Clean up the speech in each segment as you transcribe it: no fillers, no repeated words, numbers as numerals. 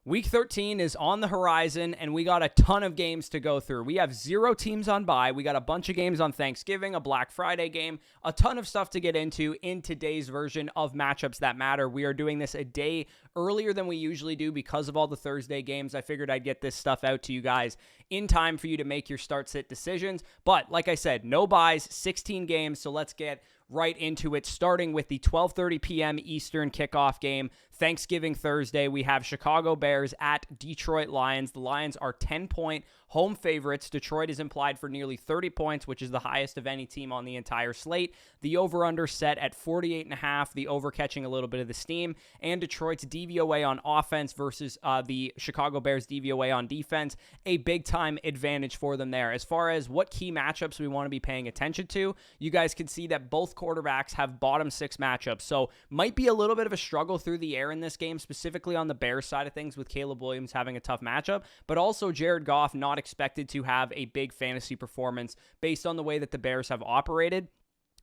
Week 13 is on the horizon, and we got a ton of games to go through. We have 0 teams on bye. We got a bunch of games on Thanksgiving, a Black Friday game, a ton of stuff to get into in today's version of Matchups That Matter. We are doing this a day earlier than we usually do because of all the Thursday games. I figured I'd get this stuff out to you guys in time for you to make your start-sit decisions. But like I said, no buys, 16 games, so let's get right into it, starting with the 12:30 p.m. Eastern kickoff game. Thanksgiving Thursday, we have Chicago Bears at Detroit Lions. The Lions are 10-point home favorites. Detroit is implied for nearly 30 points, which is the highest of any team on the entire slate. The over-under set at 48.5, the over catching a little bit of the steam, and Detroit's DVOA on offense versus the Chicago Bears DVOA on defense, a big-time advantage for them there. As far as what key matchups we want to be paying attention to, you guys can see that both quarterbacks have bottom 6 matchups, so might be a little bit of a struggle through the air in this game, specifically on the Bears side of things with Caleb Williams having a tough matchup, but also Jared Goff not expected to have a big fantasy performance based on the way that the Bears have operated.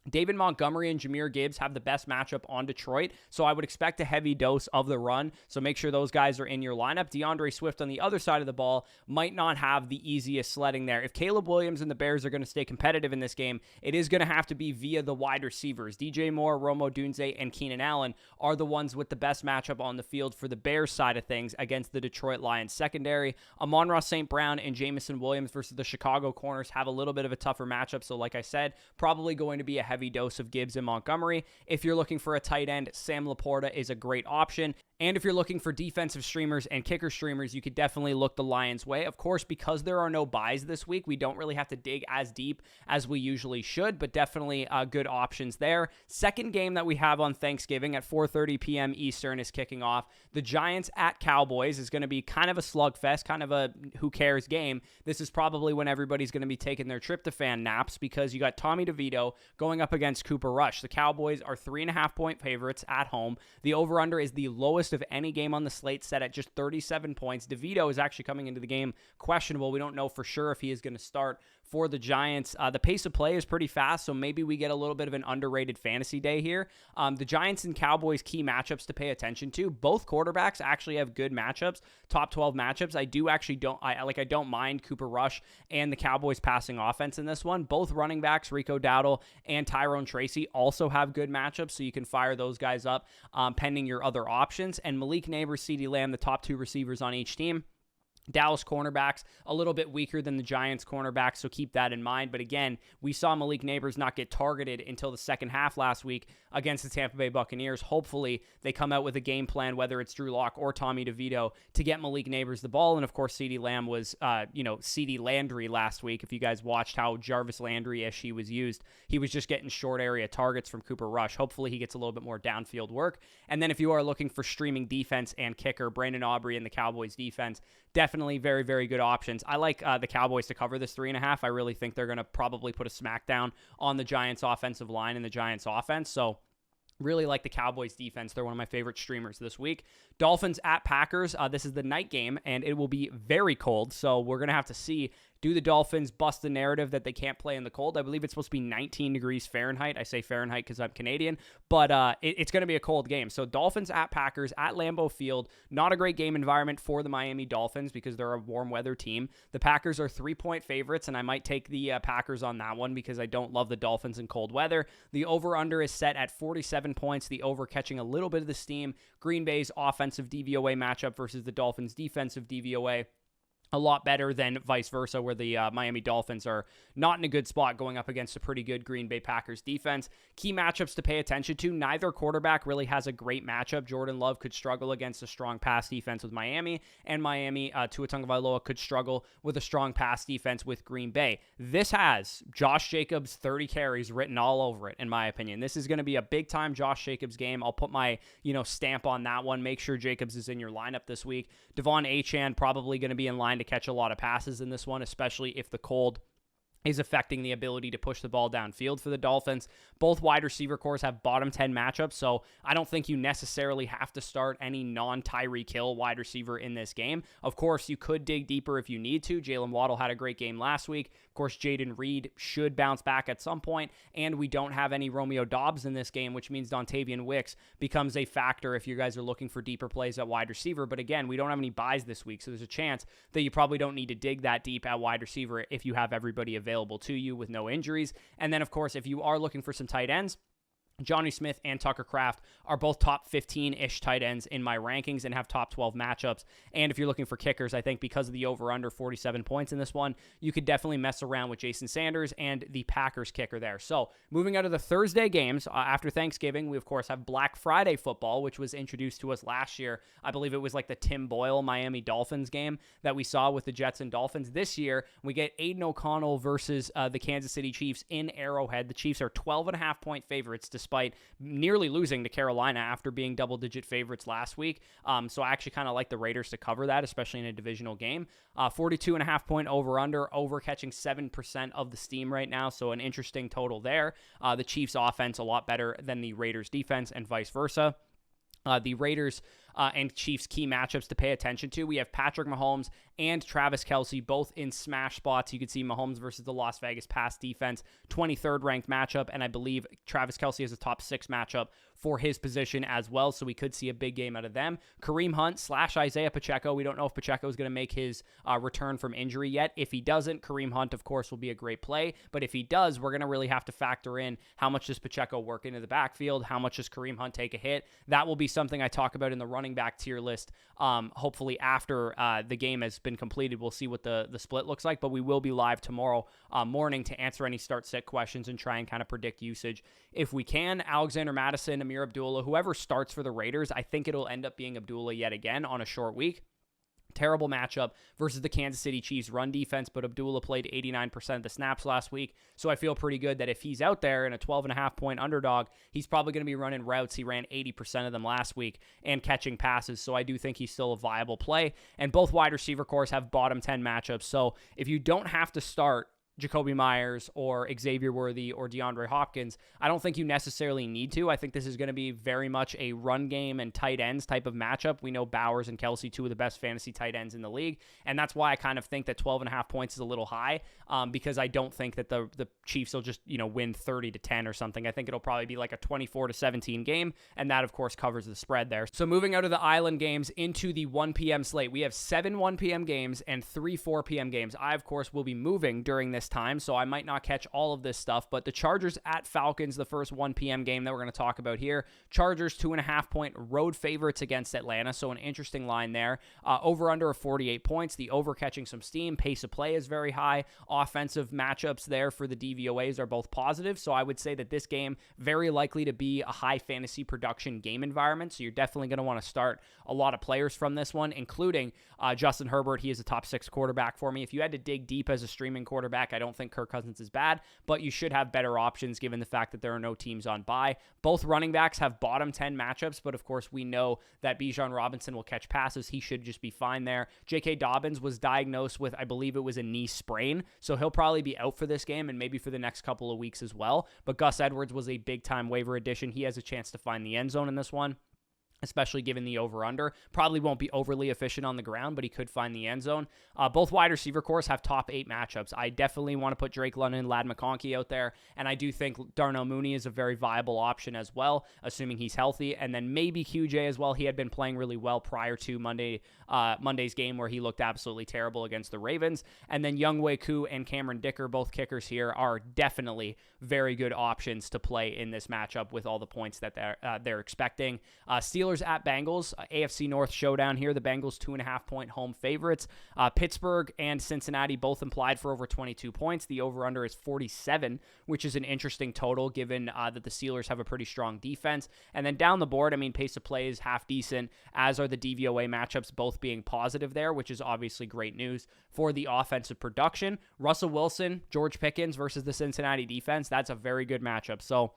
David Montgomery and Jahmyr Gibbs have the best matchup on Detroit, so I would expect a heavy dose of the run, so make sure those guys are in your lineup. DeAndre Swift on the other side of the ball might not have the easiest sledding there. If Caleb Williams and the Bears are going to stay competitive in this game, it is going to have to be via the wide receivers. DJ Moore, Romo Dunze, and Keenan Allen are the ones with the best matchup on the field for the Bears side of things against the Detroit Lions secondary. Amon-Ra St. Brown and Jamison Williams versus the Chicago corners have a little bit of a tougher matchup, so like I said, probably going to be a heavy dose of Gibbs and Montgomery. If you're looking for a tight end, Sam Laporta is a great option. And if you're looking for defensive streamers and kicker streamers, you could definitely look the Lions' way. Of course, because there are no buys this week, we don't really have to dig as deep as we usually should, but definitely good options there. Second game that we have on Thanksgiving at 4:30 p.m. Eastern is kicking off. The Giants at Cowboys is going to be kind of a slugfest, kind of a who cares game. This is probably when everybody's going to be taking their tryptophan naps because you got Tommy DeVito going up against Cooper Rush. The Cowboys are 3.5-point favorites at home. The over-under is the lowest of any game on the slate, set at just 37 points. DeVito is actually coming into the game questionable. We don't know for sure if he is going to start for the Giants. The pace of play is pretty fast, so maybe we get a little bit of an underrated fantasy day here. The Giants and Cowboys key matchups to pay attention to. Both quarterbacks actually have good matchups, top 12 matchups. I don't mind Cooper Rush and the Cowboys passing offense in this one. Both running backs, Rico Dowdle and Tyrone Tracy, also have good matchups, so you can fire those guys up pending your other options. And Malik Neighbors, CeeDee Lamb, the top 2 receivers on each team. Dallas cornerbacks, a little bit weaker than the Giants cornerbacks, so keep that in mind. But again, we saw Malik Neighbors not get targeted until the second half last week against the Tampa Bay Buccaneers. Hopefully, they come out with a game plan, whether it's Drew Lock or Tommy DeVito, to get Malik Neighbors the ball. And of course, CeeDee Lamb was, CeeDee Landry last week. If you guys watched how Jarvis Landry-ish he was used, he was just getting short area targets from Cooper Rush. Hopefully, he gets a little bit more downfield work. And then if you are looking for streaming defense and kicker, Brandon Aubrey and the Cowboys defense, definitely very, very good options. I like the Cowboys to cover this 3.5. I really think they're going to probably put a smackdown on the Giants offensive line and the Giants offense. So really like the Cowboys defense. They're one of my favorite streamers this week. Dolphins at Packers. This is the night game, and it will be very cold. So we're going to have to see, do the Dolphins bust the narrative that they can't play in the cold? I believe it's supposed to be 19 degrees Fahrenheit. I say Fahrenheit because I'm Canadian, but it's going to be a cold game. So Dolphins at Packers at Lambeau Field. Not a great game environment for the Miami Dolphins because they're a warm weather team. The Packers are 3-point favorites, and I might take the Packers on that one because I don't love the Dolphins in cold weather. The over-under is set at 47 points. The over catching a little bit of the steam. Green Bay's offensive DVOA matchup versus the Dolphins' defensive DVOA. A lot better than vice versa, where the Miami Dolphins are not in a good spot going up against a pretty good Green Bay Packers defense. Key matchups to pay attention to. Neither quarterback really has a great matchup. Jordan Love could struggle against a strong pass defense with Miami, and Miami, Tua Tagovailoa could struggle with a strong pass defense with Green Bay. This has Josh Jacobs 30 carries written all over it, in my opinion. This is going to be a big-time Josh Jacobs game. I'll put my stamp on that one. Make sure Jacobs is in your lineup this week. Devon Achane probably going to be in line to catch a lot of passes in this one, especially if the cold is affecting the ability to push the ball downfield for the Dolphins. Both wide receiver cores have bottom 10 matchups, so I don't think you necessarily have to start any non-Tyreek Hill wide receiver in this game. Of course, you could dig deeper if you need to. Jalen Waddle had a great game last week. Of course, Jaden Reed should bounce back at some point, and we don't have any Romeo Doubs in this game, which means Dontavian Wicks becomes a factor if you guys are looking for deeper plays at wide receiver. But again, we don't have any buys this week, so there's a chance that you probably don't need to dig that deep at wide receiver if you have everybody available to you with no injuries. And then, of course, if you are looking for some tight ends, Johnny Smith and Tucker Kraft are both top 15-ish tight ends in my rankings and have top 12 matchups. And if you're looking for kickers, I think because of the over-under 47 points in this one, you could definitely mess around with Jason Sanders and the Packers kicker there. So moving out of the Thursday games, after Thanksgiving, we, of course, have Black Friday football, which was introduced to us last year. I believe it was like the Tim Boyle Miami Dolphins game that we saw with the Jets and Dolphins. This year, we get Aiden O'Connell versus the Kansas City Chiefs in Arrowhead. The Chiefs are 12.5-point favorites despite nearly losing to Carolina after being double-digit favorites last week. So I actually kind of like the Raiders to cover that, especially in a divisional game. 42.5-point over-under, over-catching 7% of the steam right now, so an interesting total there. The Chiefs' offense a lot better than the Raiders' defense and vice versa. The Raiders and Chiefs key matchups to pay attention to. We have Patrick Mahomes and Travis Kelce both in smash spots. You can see Mahomes versus the Las Vegas pass defense, 23rd ranked matchup, and I believe Travis Kelce has a top 6 matchup for his position as well, so we could see a big game out of them. Kareem Hunt / Isaiah Pacheco. We don't know if Pacheco is going to make his return from injury yet. If he doesn't, Kareem Hunt, of course, will be a great play, but if he does, we're going to really have to factor in how much does Pacheco work into the backfield, how much does Kareem Hunt take a hit. That will be something I talk about in the running back tier list. Hopefully after the game has been completed, we'll see what the split looks like, but we will be live tomorrow morning to answer any start-sit questions and try and kind of predict usage if we can. Alexander Mattison, Amir Abdullah, whoever starts for the Raiders, I think it'll end up being Abdullah yet again on a short week. Terrible matchup versus the Kansas City Chiefs run defense, but Abdullah played 89% of the snaps last week, so I feel pretty good that if he's out there in a 12.5-point underdog, he's probably going to be running routes. He ran 80% of them last week and catching passes, so I do think he's still a viable play, and both wide receiver cores have bottom 10 matchups, so if you don't have to start Jacoby Myers or Xavier Worthy or DeAndre Hopkins, I don't think you necessarily need to. I think this is going to be very much a run game and tight ends type of matchup. We know Bowers and Kelce, two of the best fantasy tight ends in the league, and that's why I kind of think that 12.5 points is a little high, because I don't think that the Chiefs will just win 30-10 or something. I think it'll probably be like a 24-17 game, and that, of course, covers the spread there. So moving out of the island games into the 1 p.m. slate, we have 7 1 p.m. games and 3 4 p.m. games. I, of course, will be moving during this time, so I might not catch all of this stuff, but the Chargers at Falcons, the first 1 p.m. game that we're going to talk about here. Chargers 2.5-point road favorites against Atlanta, so an interesting line there. Over under of 48 points, the over catching some steam, pace of play is very high, offensive matchups there for the DVOAs are both positive, so I would say that this game very likely to be a high fantasy production game environment, so you're definitely going to want to start a lot of players from this one, including Justin Herbert. He is a top 6 quarterback for me. If you had to dig deep as a streaming quarterback, I don't think Kirk Cousins is bad, but you should have better options given the fact that there are no teams on bye. Both running backs have bottom 10 matchups, but of course we know that Bijan Robinson will catch passes. He should just be fine there. J.K. Dobbins was diagnosed with, I believe it was a knee sprain, so he'll probably be out for this game and maybe for the next couple of weeks as well, but Gus Edwards was a big-time waiver addition. He has a chance to find the end zone in this one, especially given the over-under. Probably won't be overly efficient on the ground, but he could find the end zone. Both wide receiver cores have top 8 matchups. I definitely want to put Drake London, Ladd McConkey out there, and I do think Darnell Mooney is a very viable option as well, assuming he's healthy, and then maybe QJ as well. He had been playing really well prior to Monday's game where he looked absolutely terrible against the Ravens, and then Younghoe Koo and Cameron Dicker, both kickers here, are definitely very good options to play in this matchup with all the points that they're expecting. Steelers at Bengals, AFC North showdown here. The Bengals 2.5-point home favorites. Pittsburgh and Cincinnati both implied for over 22 points. The over-under is 47, which is an interesting total given that the Steelers have a pretty strong defense. And then down the board, I mean, pace of play is half decent, as are the DVOA matchups, both being positive there, which is obviously great news for the offensive production. Russell Wilson, George Pickens versus the Cincinnati defense, that's a very good matchup. So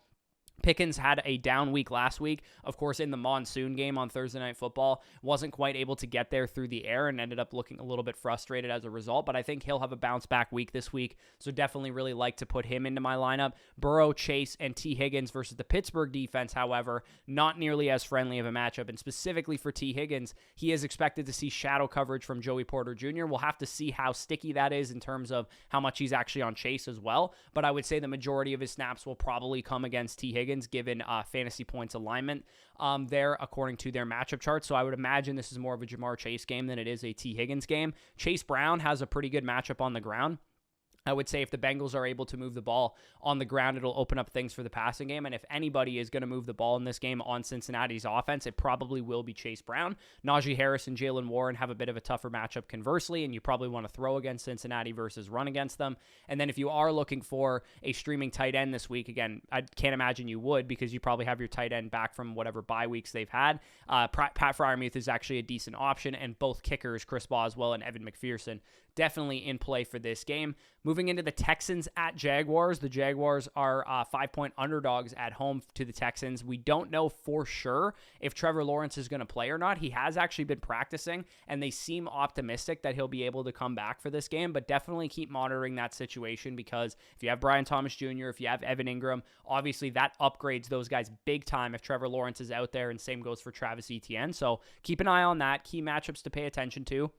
Pickens had a down week last week, of course, in the monsoon game on Thursday Night Football. Wasn't quite able to get there through the air and ended up looking a little bit frustrated as a result, but I think he'll have a bounce-back week this week, so definitely really like to put him into my lineup. Burrow, Chase, and T. Higgins versus the Pittsburgh defense, however, not nearly as friendly of a matchup, and specifically for T. Higgins, he is expected to see shadow coverage from Joey Porter Jr. We'll have to see how sticky that is in terms of how much he's actually on Chase as well, but I would say the majority of his snaps will probably come against T. Higgins, given fantasy points alignment there according to their matchup chart. So I would imagine this is more of a Jamar Chase game than it is a T. Higgins game. Chase Brown has a pretty good matchup on the ground. I would say if the Bengals are able to move the ball on the ground, it'll open up things for the passing game. And if anybody is going to move the ball in this game on Cincinnati's offense, it probably will be Chase Brown. Najee Harris and Jalen Warren have a bit of a tougher matchup conversely, and you probably want to throw against Cincinnati versus run against them. And then if you are looking for a streaming tight end this week, again, I can't imagine you would because you probably have your tight end back from whatever bye weeks they've had. Pat Freiermuth is actually a decent option, and both kickers, Chris Boswell and Evan McPherson, definitely in play for this game. Moving into the Texans at Jaguars. The Jaguars are 5-point underdogs at home to the Texans. We don't know for sure if Trevor Lawrence is going to play or not. He has actually been practicing, and they seem optimistic that he'll be able to come back for this game, but definitely keep monitoring that situation because if you have Brian Thomas Jr., if you have Evan Ingram, obviously that upgrades those guys big time if Trevor Lawrence is out there, and same goes for Travis Etienne. So keep an eye on that. Key matchups to pay attention to.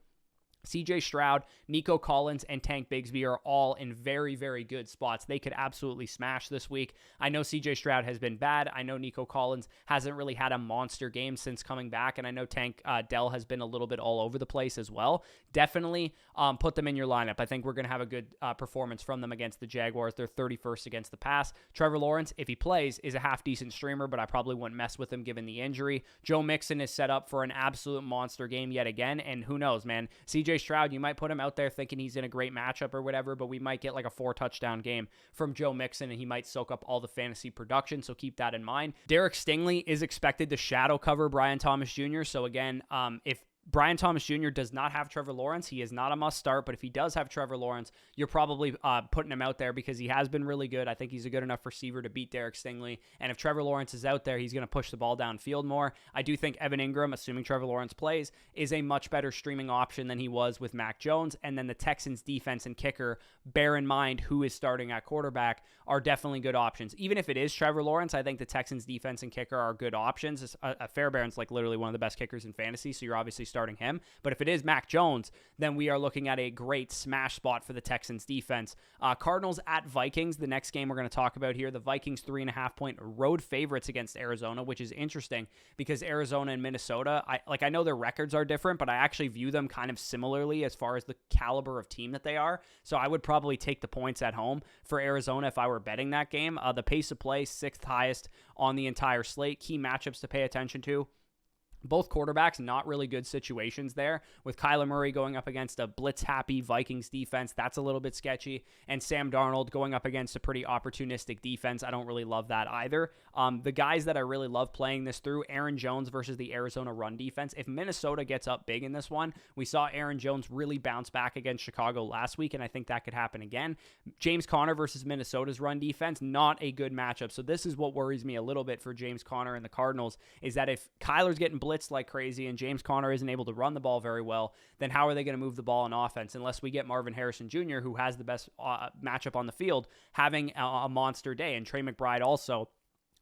CJ Stroud, Nico Collins, and Tank Bigsby are all in very, very good spots. They could absolutely smash this week. I know CJ Stroud has been bad. I know Nico Collins hasn't really had a monster game since coming back, and I know Tank Dell has been a little bit all over the place as well. Definitely put them in your lineup. I think we're going to have a good performance from them against the Jaguars. They're 31st against the pass. Trevor Lawrence, if he plays, is a half-decent streamer, but I probably wouldn't mess with him given the injury. Joe Mixon is set up for an absolute monster game yet again, and who knows, man. CJ Stroud, you might put him out there thinking he's in a great matchup or whatever, but we might get like a 4-touchdown game from Joe Mixon, and he might soak up all the fantasy production, so keep that in mind. Derek Stingley is expected to shadow cover Brian Thomas Jr., so again, if Brian Thomas Jr. does not have Trevor Lawrence, he is not a must start, but if he does have Trevor Lawrence, you're probably putting him out there because he has been really good. I think he's a good enough receiver to beat Derek Stingley, and if Trevor Lawrence is out there, he's going to push the ball downfield more. I do think Evan Ingram, assuming Trevor Lawrence plays, is a much better streaming option than he was with Mac Jones, and then the Texans defense and kicker, bear in mind who is starting at quarterback, are definitely good options. Even if it is Trevor Lawrence, I think the Texans defense and kicker are good options. Fairbairn's like literally one of the best kickers in fantasy, so you're obviously starting him. But if it is Mac Jones, then we are looking at a great smash spot for the Texans defense. Cardinals at Vikings, the next game we're going to talk about here. The Vikings 3.5-point road favorites against Arizona, which is interesting because Arizona and Minnesota, I know their records are different, but I actually view them kind of similarly as far as the caliber of team that they are. So I would probably take the points at home for Arizona if I were betting that game. The pace of play, 6th highest on the entire slate. Key matchups to pay attention to. Both quarterbacks, not really good situations there, with Kyler Murray going up against a blitz-happy Vikings defense. That's a little bit sketchy. And Sam Darnold going up against a pretty opportunistic defense. I don't really love that either. The guys that I really love playing this through, Aaron Jones versus the Arizona run defense. If Minnesota gets up big in this one, we saw Aaron Jones really bounce back against Chicago last week, and I think that could happen again. James Conner versus Minnesota's run defense, not a good matchup. So this is what worries me a little bit for James Conner and the Cardinals, is that if Kyler's getting blitzed like crazy and James Conner isn't able to run the ball very well, then how are they going to move the ball on offense unless we get Marvin Harrison Jr., who has the best matchup on the field, having a monster day, and Trey McBride also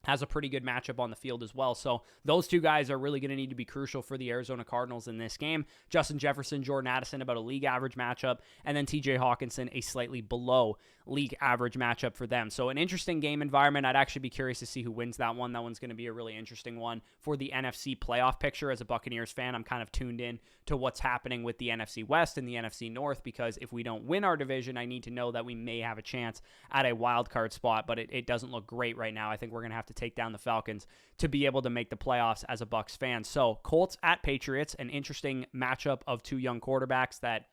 has a pretty good matchup on the field as well. So those two guys are really going to need to be crucial for the Arizona Cardinals in this game. Justin Jefferson, Jordan Addison, about a league average matchup, and then TJ Hawkinson, a slightly below league average matchup for them. So an interesting game environment. I'd actually be curious to see who wins that one. That one's going to be a really interesting one for the NFC playoff picture. As a Buccaneers fan, I'm kind of tuned in to what's happening with the NFC West and the NFC North, because if we don't win our division, I need to know that we may have a chance at a wild card spot, but it doesn't look great right now. I think we're going to have to take down the Falcons to be able to make the playoffs as a Bucs fan. So Colts at Patriots, an interesting matchup of two young quarterbacks that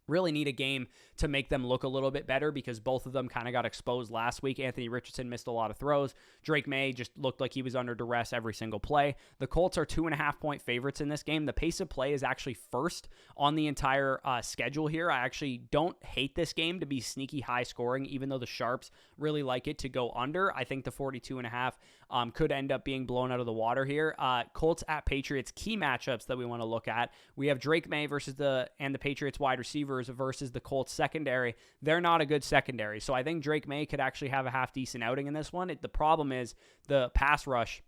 really need a game to make them look a little bit better because both of them kind of got exposed last week. Anthony Richardson missed a lot of throws. Drake May just looked like he was under duress every single play. The Colts are 2.5-point favorites in this game. The pace of play is actually first on the entire schedule here. I actually don't hate this game to be sneaky high scoring, even though the Sharps really like it to go under. I think the 42.5 could end up being blown out of the water here. Colts at Patriots, key matchups that we want to look at. We have Drake May versus the Patriots wide receivers versus the Colts secondary. They're not a good secondary. So I think Drake May could actually have a half decent outing in this one. The problem is the pass rush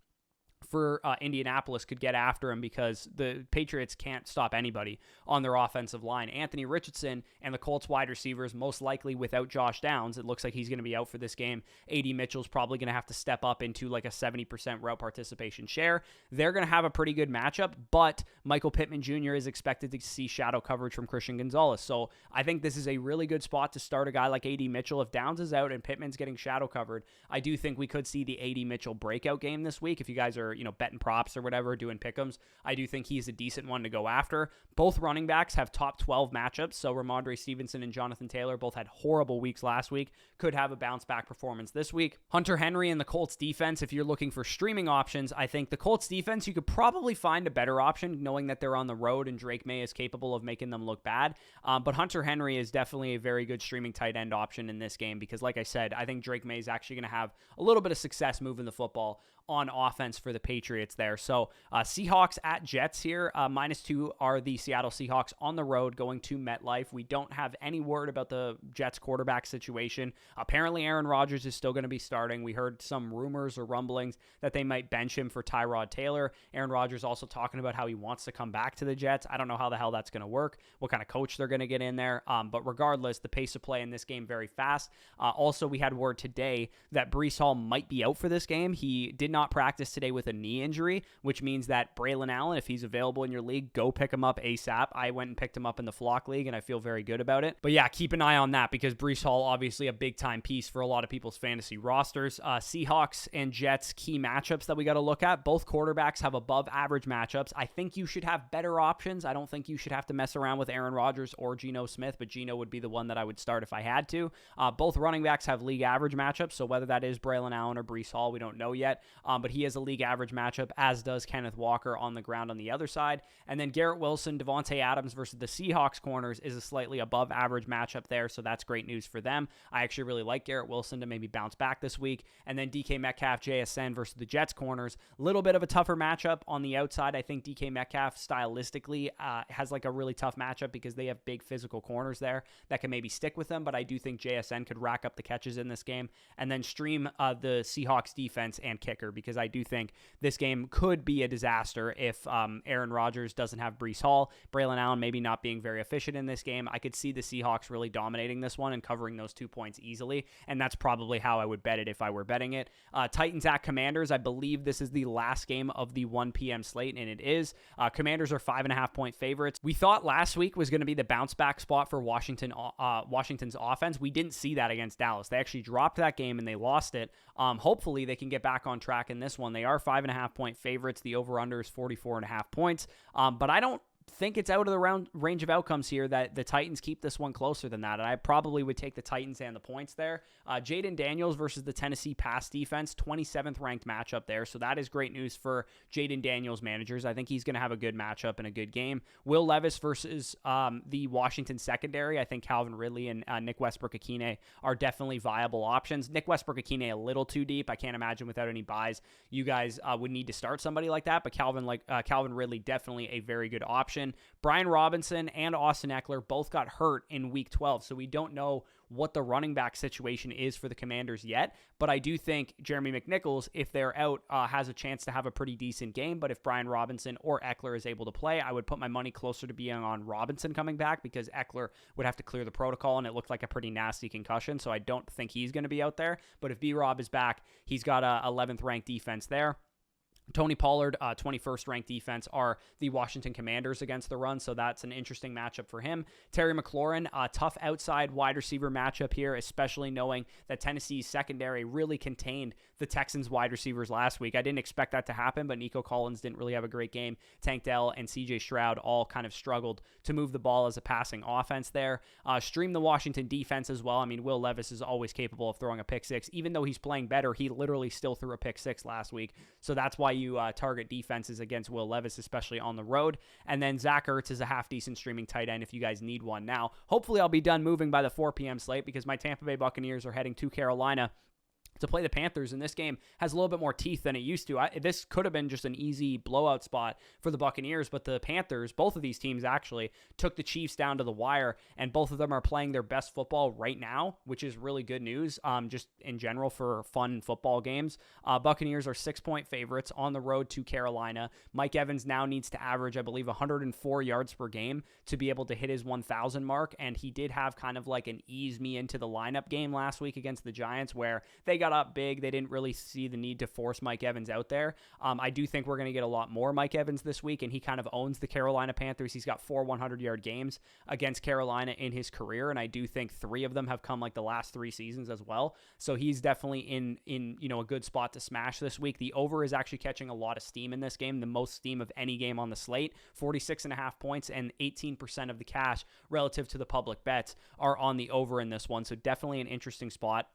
for Indianapolis could get after him because the Patriots can't stop anybody on their offensive line. Anthony Richardson and the Colts wide receivers, most likely without Josh Downs, it looks like he's going to be out for this game. A.D. Mitchell's probably going to have to step up into like a 70% route participation share. They're going to have a pretty good matchup, but Michael Pittman Jr. is expected to see shadow coverage from Christian Gonzalez. So I think this is a really good spot to start a guy like A.D. Mitchell. If Downs is out and Pittman's getting shadow covered, I do think we could see the A.D. Mitchell breakout game this week. If you guys are betting props or whatever, doing pickems, I do think he's a decent one to go after. Both running backs have top 12 matchups, so Ramondre Stevenson and Jonathan Taylor both had horrible weeks last week, could have a bounce back performance this week. Hunter Henry and the Colts defense, if you're looking for streaming options, I think the Colts defense, you could probably find a better option knowing that they're on the road and Drake May is capable of making them look bad. But Hunter Henry is definitely a very good streaming tight end option in this game because, like I said, I think Drake May is actually going to have a little bit of success moving the football on offense for the Patriots there. So Seahawks at Jets here. -2 are the Seattle Seahawks on the road going to MetLife. We don't have any word about the Jets quarterback situation. Apparently Aaron Rodgers is still going to be starting. We heard some rumors or rumblings that they might bench him for Tyrod Taylor. Aaron Rodgers also talking about how he wants to come back to the Jets. I don't know how the hell that's going to work, what kind of coach they're going to get in there. But regardless, the pace of play in this game very fast. Also, we had word today that Breece Hall might be out for this game. He did not practice today with a knee injury, which means that Braylon Allen, if he's available in your league, go pick him up ASAP. I went and picked him up in the Flock League, and I feel very good about it. But yeah, keep an eye on that because Breece Hall, obviously a big-time piece for a lot of people's fantasy rosters. Seahawks and Jets, key matchups that we got to look at. Both quarterbacks have above-average matchups. I think you should have better options. I don't think you should have to mess around with Aaron Rodgers or Geno Smith, but Geno would be the one that I would start if I had to. Both running backs have league-average matchups, so whether that is Braylon Allen or Breece Hall, we don't know yet. But he has a league average matchup, as does Kenneth Walker on the ground on the other side. And then Garrett Wilson, Devontae Adams versus the Seahawks corners is a slightly above average matchup there, so that's great news for them. I actually really like Garrett Wilson to maybe bounce back this week. And then DK Metcalf, JSN versus the Jets corners. A little bit of a tougher matchup on the outside. I think DK Metcalf stylistically has like a really tough matchup because they have big physical corners there that can maybe stick with them, but I do think JSN could rack up the catches in this game. And then stream the Seahawks defense and kicker because I do think this game could be a disaster if Aaron Rodgers doesn't have Breece Hall. Braylon Allen maybe not being very efficient in this game. I could see the Seahawks really dominating this one and covering those 2 points easily, and that's probably how I would bet it if I were betting it. Titans at Commanders. I believe this is the last game of the 1 p.m. slate, and it is. Commanders are 5.5-point favorites. We thought last week was going to be the bounce back spot for Washington's offense. We didn't see that against Dallas. They actually dropped that game and they lost it. Hopefully they can get back on track in this one. They are 5.5-point favorites. The over-under is 44.5 points. But I don't think it's out of the range of outcomes here that the Titans keep this one closer than that. And I probably would take the Titans and the points there. Jaden Daniels versus the Tennessee pass defense, 27th ranked matchup there. So that is great news for Jaden Daniels managers. I think he's going to have a good matchup and a good game. Will Levis versus the Washington secondary. I think Calvin Ridley and Nick Westbrook-Ikhine are definitely viable options. Nick Westbrook-Ikhine a little too deep. I can't imagine without any buys you guys would need to start somebody like that. But Calvin Ridley definitely a very good option. Brian Robinson and Austin Eckler both got hurt in week 12, so we don't know what the running back situation is for the Commanders yet, but I do think Jeremy McNichols, if they're out, has a chance to have a pretty decent game. But if Brian Robinson or Eckler is able to play, I would put my money closer to being on Robinson coming back because Eckler would have to clear the protocol, and it looked like a pretty nasty concussion, so I don't think he's going to be out there. But if B-Rob is back, he's got a 11th ranked defense there. Tony Pollard, 21st ranked defense, are the Washington Commanders against the run, so that's an interesting matchup for him. Terry McLaurin, a tough outside wide receiver matchup here, especially knowing that Tennessee's secondary really contained the Texans wide receivers last week. I didn't expect that to happen, but Nico Collins didn't really have a great game. Tank Dell and CJ Stroud all kind of struggled to move the ball as a passing offense there. Stream the Washington defense as well. I mean, Will Levis is always capable of throwing a pick six. Even though he's playing better, he literally still threw a pick six last week, so that's why you target defenses against Will Levis, especially on the road. And then Zach Ertz is a half-decent streaming tight end if you guys need one. Now, hopefully I'll be done moving by the 4 p.m. slate because my Tampa Bay Buccaneers are heading to Carolina to play the Panthers, and this game has a little bit more teeth than it used to. This could have been just an easy blowout spot for the Buccaneers, but the Panthers, both of these teams actually, took the Chiefs down to the wire, and both of them are playing their best football right now, which is really good news, just in general for fun football games. Buccaneers are 6-point favorites on the road to Carolina. Mike Evans now needs to average, I believe, 104 yards per game to be able to hit his 1,000 mark, and he did have kind of like an ease me into the lineup game last week against the Giants where they got up big. They didn't really see the need to force Mike Evans out there. I do think we're going to get a lot more Mike Evans this week, and he kind of owns the Carolina Panthers. He's got 4 100-yard games against Carolina in his career, and I do think 3 of them have come like the last 3 seasons as well. So he's definitely in a good spot to smash this week. The over is actually catching a lot of steam in this game, the most steam of any game on the slate. 46.5 points and 18% of the cash relative to the public bets are on the over in this one. So definitely an interesting spot.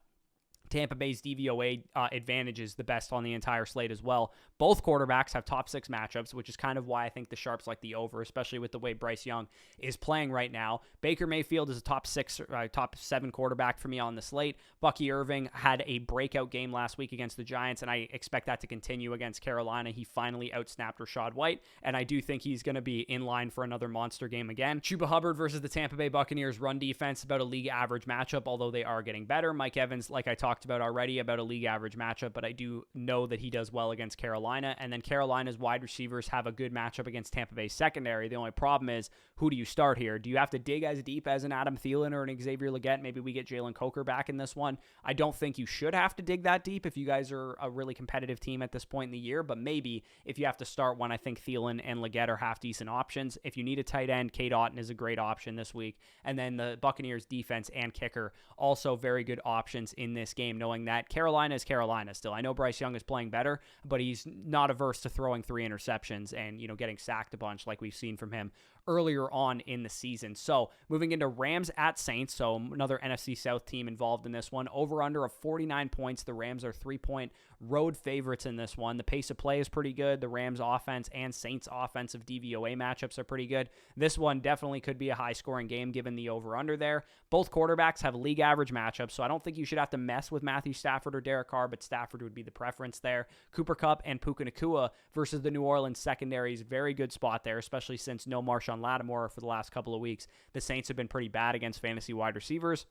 Tampa Bay's DVOA advantage is the best on the entire slate as well. Both quarterbacks have top 6 matchups, which is kind of why I think the Sharps like the over, especially with the way Bryce Young is playing right now. Baker Mayfield is a top 7 quarterback for me on the slate. Bucky Irving had a breakout game last week against the Giants, and I expect that to continue against Carolina. He finally outsnapped Rachaad White, and I do think he's going to be in line for another monster game again. Chuba Hubbard versus the Tampa Bay Buccaneers run defense, about a league average matchup, although they are getting better. Mike Evans, like I talked about already, about a league average matchup, but I do know that he does well against Carolina. And then Carolina's wide receivers have a good matchup against Tampa Bay's secondary. The only problem is, who do you start here? Do you have to dig as deep as an Adam Thielen or an Xavier Legette? Maybe we get Jalen Coker back in this one. I don't think you should have to dig that deep if you guys are a really competitive team at this point in the year, but maybe if you have to start one, I think Thielen and Legette are half decent options. If you need a tight end, Cade Otton is a great option this week. And then the Buccaneers defense and kicker, also very good options in this game, knowing that Carolina is Carolina still. I know Bryce Young is playing better, but he's not averse to throwing 3 interceptions and, getting sacked a bunch like we've seen from him earlier on in the season. So moving into Rams at Saints, so another NFC South team involved in this one. Over under of 49 points. The Rams are 3-point road favorites in this one. The pace of play is pretty good. The Rams offense and Saints offensive DVOA matchups are pretty good. This one definitely could be a high scoring game given the over under there. Both quarterbacks have league average matchups, so I don't think you should have to mess with Matthew Stafford or Derek Carr, but Stafford would be the preference there. Cooper Kupp and Puka Nacua versus the New Orleans secondaries. Very good spot there, especially since no Marshawn Lattimore for the last couple of weeks. The Saints have been pretty bad against fantasy wide receivers.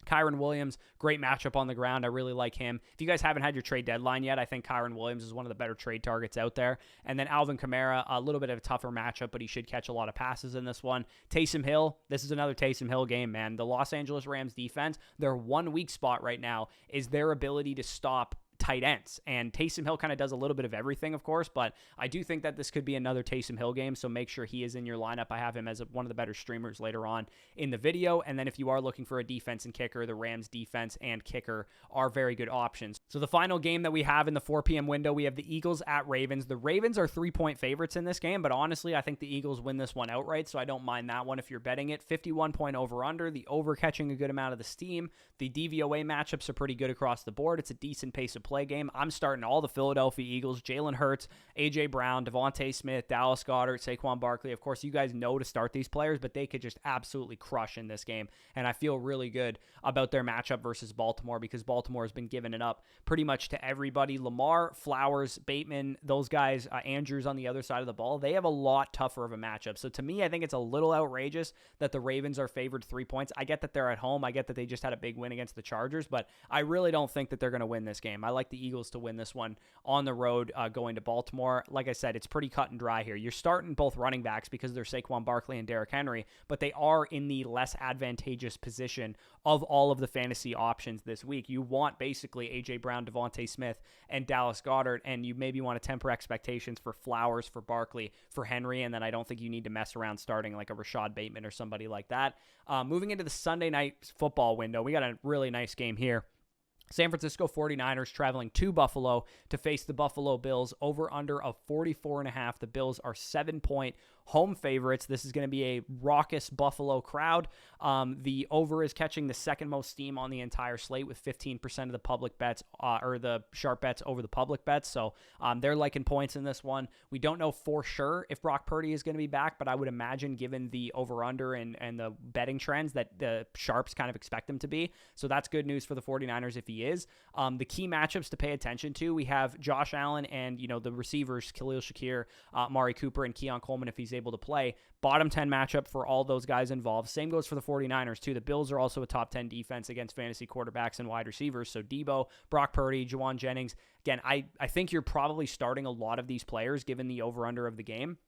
Kyron Williams, great matchup on the ground. I really like him. If you guys haven't had your trade deadline yet, I think Kyron Williams is one of the better trade targets out there. And then Alvin Kamara, a little bit of a tougher matchup, but he should catch a lot of passes in this one. Taysom Hill, this is another Taysom Hill game, man. The Los Angeles Rams defense, their one weak spot right now is their ability to stop tight ends. And Taysom Hill kind of does a little bit of everything, of course, but I do think that this could be another Taysom Hill game, so make sure he is in your lineup. I have him as one of the better streamers later on in the video. And then if you are looking for a defense and kicker, the Rams defense and kicker are very good options. So the final game that we have in the 4 p.m. window, we have the Eagles at Ravens. The Ravens are 3-point favorites in this game, but honestly, I think the Eagles win this one outright, so I don't mind that one if you're betting it. 51-point over-under, the over catching a good amount of the steam. The DVOA matchups are pretty good across the board. It's a decent pace of play game. I'm starting all the Philadelphia Eagles, Jalen Hurts, A.J. Brown, Devontae Smith, Dallas Goedert, Saquon Barkley. Of course, you guys know to start these players, but they could just absolutely crush in this game, and I feel really good about their matchup versus Baltimore because Baltimore has been giving it up pretty much to everybody. Lamar, Flowers, Bateman, those guys, Andrews on the other side of the ball, they have a lot tougher of a matchup. So to me, I think it's a little outrageous that the Ravens are favored 3 points. I get that they're at home. I get that they just had a big win against the Chargers, but I really don't think that they're going to win this game. I like like the Eagles to win this one on the road going to Baltimore. Like I said, it's pretty cut and dry here. You're starting both running backs because they're Saquon Barkley and Derrick Henry, but they are in the less advantageous position of all of the fantasy options this week. You want basically A.J. Brown, Devontae Smith, and Dallas Goedert, and you maybe want to temper expectations for Flowers, for Barkley, for Henry, and then I don't think you need to mess around starting like a Rashad Bateman or somebody like that. Moving into the Sunday night football window, we got a really nice game here. San Francisco 49ers traveling to Buffalo to face the Buffalo Bills, over under of 44.5. The Bills are 7-point home favorites. This is going to be a raucous Buffalo crowd. The over is catching the second most steam on the entire slate with 15% of the public bets or the sharp bets over the public bets. So they're liking points in this one. We don't know for sure if Brock Purdy is going to be back, but I would imagine given the over-under and the betting trends that the sharps kind of expect him to be. So that's good news for the 49ers if he is. The key matchups to pay attention to, we have Josh Allen and, the receivers, Khalil Shakir, Amari Cooper, and Keon Coleman if he's able to play. Bottom 10 matchup for all those guys involved. Same goes for the 49ers, too. The Bills are also a top 10 defense against fantasy quarterbacks and wide receivers. So Debo, Brock Purdy, Juwan Jennings. Again, I think you're probably starting a lot of these players given the over-under of the game.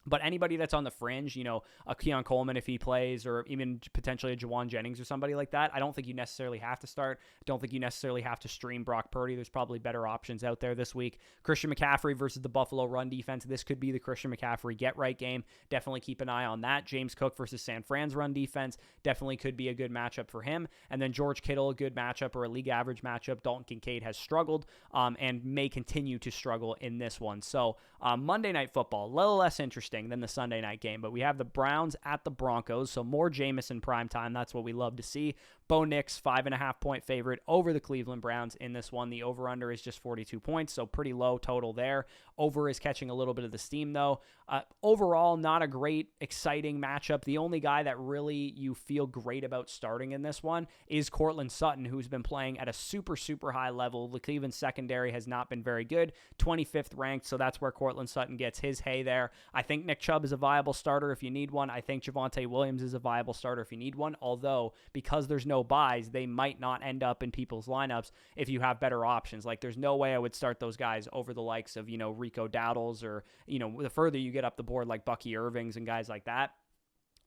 But anybody that's on the fringe, a Keon Coleman if he plays, or even potentially a Juwan Jennings or somebody like that, I don't think you necessarily have to start. I don't think you necessarily have to stream Brock Purdy. There's probably better options out there this week. Christian McCaffrey versus the Buffalo run defense. This could be the Christian McCaffrey get-right game. Definitely keep an eye on that. James Cook versus San Fran's run defense. Definitely could be a good matchup for him. And then George Kittle, a good matchup or a league average matchup. Dalton Kincaid has struggled and may continue to struggle in this one. So Monday Night Football, a little less interesting than the Sunday night game, but we have the Browns at the Broncos, so more Jameis in prime time. That's what we love to see. Bo Nix, 5.5-point favorite over the Cleveland Browns in this one. The over-under is just 42 points, so pretty low total there. Over is catching a little bit of the steam, though. Overall, not a great, exciting matchup. The only guy that really you feel great about starting in this one is Courtland Sutton, who's been playing at a super, super high level. The Cleveland secondary has not been very good, 25th ranked, so that's where Courtland Sutton gets his hay there. I think Nick Chubb is a viable starter if you need one. I think Javonte Williams is a viable starter if you need one, although because there's no buys, they might not end up in people's lineups if you have better options. Like, there's no way I would start those guys over the likes of, Rico Dowdles or, the further you get up the board, like Bucky Irvings and guys like that.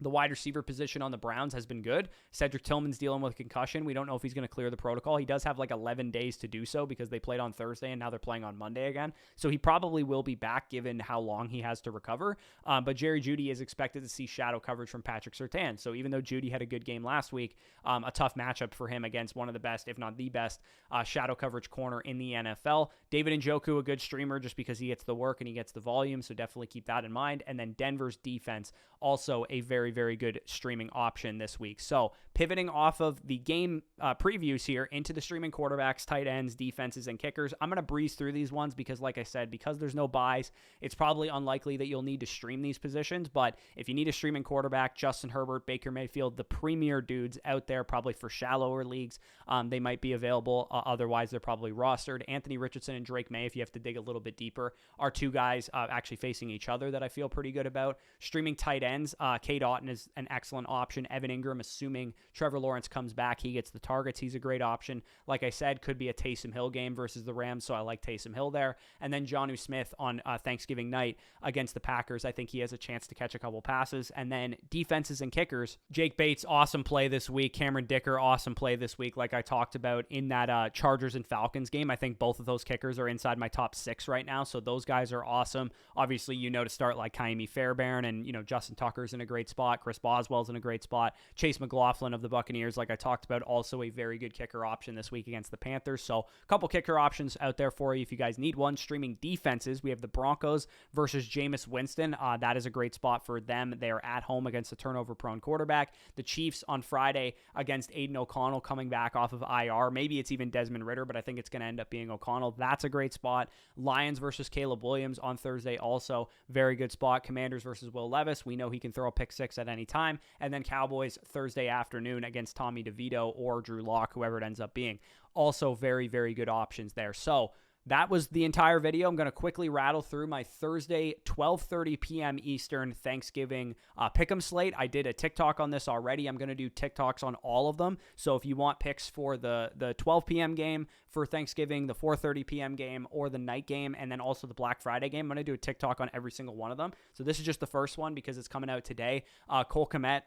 The wide receiver position on the Browns has been good. Cedric Tillman's dealing with a concussion. We don't know if he's going to clear the protocol. He does have like 11 days to do so because they played on Thursday and now they're playing on Monday again. So he probably will be back given how long he has to recover. But Jerry Jeudy is expected to see shadow coverage from Patrick Surtain. So even though Jeudy had a good game last week, a tough matchup for him against one of the best, if not the best, shadow coverage corner in the NFL. David Njoku, a good streamer just because he gets the work and he gets the volume. So definitely keep that in mind. And then Denver's defense, also a very, very good streaming option this week. So pivoting off of the game previews here into the streaming quarterbacks, tight ends, defenses, and kickers. I'm going to breeze through these ones because, like I said, because there's no buys, it's probably unlikely that you'll need to stream these positions. But if you need a streaming quarterback, Justin Herbert, Baker Mayfield, the premier dudes out there, probably for shallower leagues, they might be available. Otherwise, they're probably rostered. Anthony Richardson and Drake May, if you have to dig a little bit deeper, are two guys actually facing each other that I feel pretty good about. Streaming tight ends, Cade Otton is an excellent option. Evan Ingram, assuming Trevor Lawrence comes back, he gets the targets. He's a great option. Like I said, could be a Taysom Hill game versus the Rams, so I like Taysom Hill there. And then Jonnu Smith on Thanksgiving night against the Packers. I think he has a chance to catch a couple passes. And then defenses and kickers. Jake Bates, awesome play this week. Cameron Dicker, awesome play this week, like I talked about in that Chargers and Falcons game. I think both of those kickers are inside my top 6 right now, so those guys are awesome. Obviously, to start like Kaimi Fairbairn and, Justin Tucker's in a great spot. Chris Boswell's in a great spot. Chase McLaughlin of the Buccaneers, like I talked about, also a very good kicker option this week against the Panthers. So a couple kicker options out there for you if you guys need one. Streaming defenses, we have the Broncos versus Jameis Winston. That is a great spot for them. They are at home against a turnover-prone quarterback. The Chiefs on Friday against Aiden O'Connell coming back off of IR. Maybe it's even Desmond Ridder, but I think it's going to end up being O'Connell. That's a great spot. Lions versus Caleb Williams on Thursday, also very good spot. Commanders versus Will Levis. We know he can throw a pick 6 at any time. And then Cowboys Thursday afternoon against Tommy DeVito or Drew Lock, whoever it ends up being. Also very, very good options there. So that was the entire video. I'm going to quickly rattle through my Thursday, 12:30 p.m. Eastern Thanksgiving Pickem slate. I did a TikTok on this already. I'm going to do TikToks on all of them. So if you want picks for the 12 p.m. game for Thanksgiving, the 4:30 p.m. game, or the night game, and then also the Black Friday game, I'm going to do a TikTok on every single one of them. So this is just the first one because it's coming out today. Cole Kmet,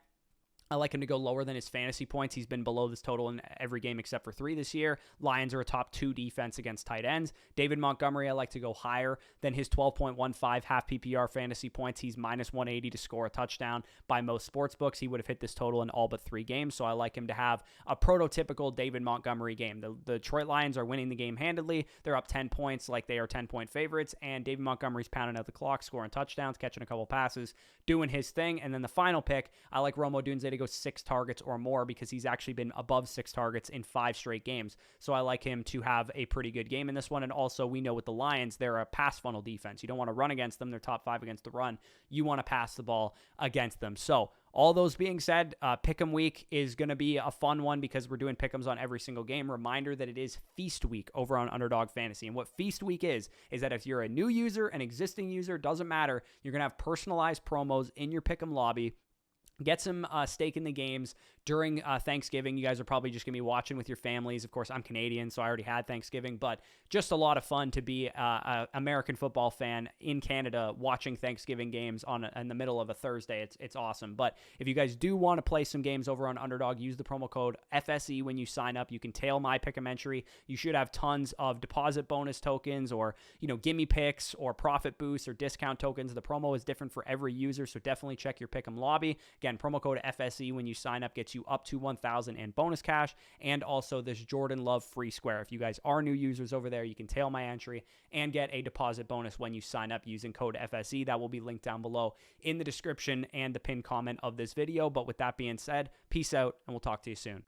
I like him to go lower than his fantasy points. He's been below this total in every game except for 3 this year. Lions are a top 2 defense against tight ends. David Montgomery, I like to go higher than his 12.15 half PPR fantasy points. He's minus 180 to score a touchdown by most sports books. He would have hit this total in all but 3 games, so I like him to have a prototypical David Montgomery game. The Detroit Lions are winning the game handedly. They're up 10 points like they are 10-point favorites, and David Montgomery's pounding out the clock, scoring touchdowns, catching a couple passes, doing his thing. And then the final pick, I like Rome Odunze to go 6 targets or more because he's actually been above 6 targets in 5 straight games. So I like him to have a pretty good game in this one. And also, we know with the Lions, they're a pass funnel defense. You don't want to run against them. They're top 5 against the run. You want to pass the ball against them. So all those being said, Pick'em week is going to be a fun one because we're doing Pick'ems on every single game. Reminder that it is Feast week over on Underdog Fantasy. And what Feast week is that if you're a new user, an existing user, doesn't matter, you're going to have personalized promos in your Pick'em lobby. Get some stake in the games during Thanksgiving. You guys are probably just going to be watching with your families. Of course, I'm Canadian, so I already had Thanksgiving, but just a lot of fun to be an American football fan in Canada watching Thanksgiving games in the middle of a Thursday. It's awesome. But if you guys do want to play some games over on Underdog, use the promo code FSE when you sign up. You can tail my Pick'em entry. You should have tons of deposit bonus tokens or, gimme picks or profit boosts or discount tokens. The promo is different for every user, so definitely check your Pick'em lobby. Again, promo code FSE when you sign up gets you up to $1,000 in bonus cash, and also this Jordan Love free square. If you guys are new users over there, you can tail my entry and get a deposit bonus when you sign up using code FSE. That will be linked down below in the description and the pinned comment of this video. But with that being said, peace out, and we'll talk to you soon.